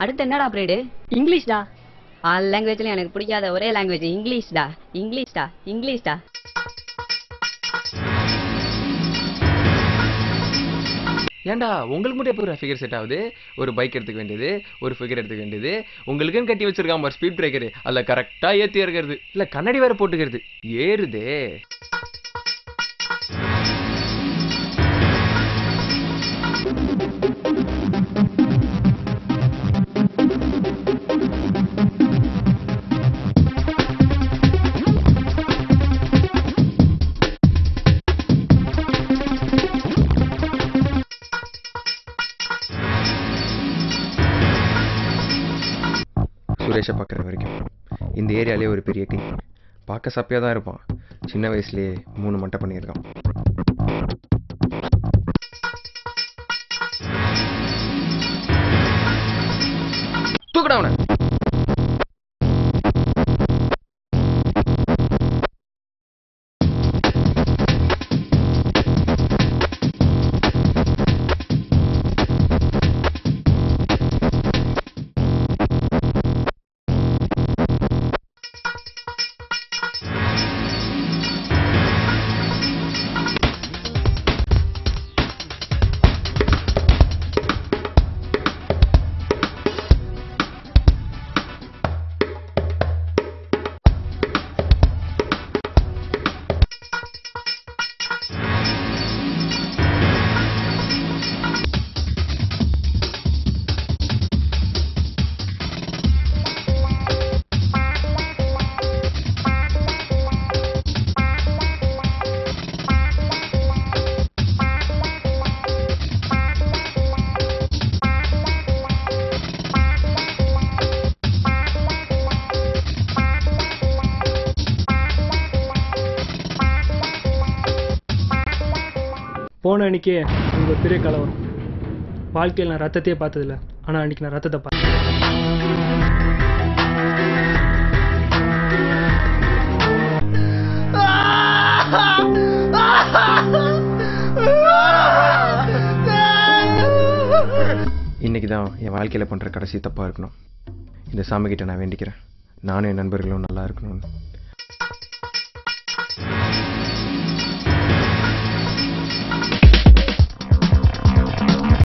அடுத்து என்னடா breed? இங்கிலீஷ்டா. All லாங்குவேஜ்லயும் எனக்கு பிடிக்காத ஒரே லாங்குவேஜ் இங்கிலீஷ்டா. இங்கிலீஷ்டா இங்கிலீஷ்டா. ஏன்டா உங்களுக்கு மட்டும் எப்போ ஃபிகர் செட் ஆகுது? ஒரு பைக் எடுத்துக்க வேண்டியது, ஒரு ஃபிகர் எடுத்துக்க வேண்டியது, உங்களுக்குன்னு கட்டி வச்சிருக்காம ஒரு ஸ்பீட் பிரேக்கரு, அதில் கரெக்டாக ஏற்றி இறக்கிறது, இல்லை கண்ணாடி வேற போட்டுக்கிறது, ஏறுதே. சுரேஷை பார்க்குற வரைக்கும் இந்த ஏரியாலே ஒரு பெரிய கிங். பார்க்க சப்பையாக தான் இருப்பான். சின்ன வயசுலேயே 3 மட்டை பண்ணியிருக்கான். தூக்கடா அவனை. போன அன்னைக்கே எனக்கு ஒரு பெரிய கலவரம். வாழ்க்கையில் நான் ரத்தத்தையே பார்த்ததில்ல, ஆனால் அன்றைக்கி நான் ரத்தத்தை பார்த்தேன். இன்னைக்கு தான் என் வாழ்க்கையில் பண்ணுற கடைசி தப்பாக இருக்கணும். இந்த சாமிக்கிட்ட நான் வேண்டிக்கிறேன், நானும் என் நண்பர்களும் நல்லா இருக்கணும்னு.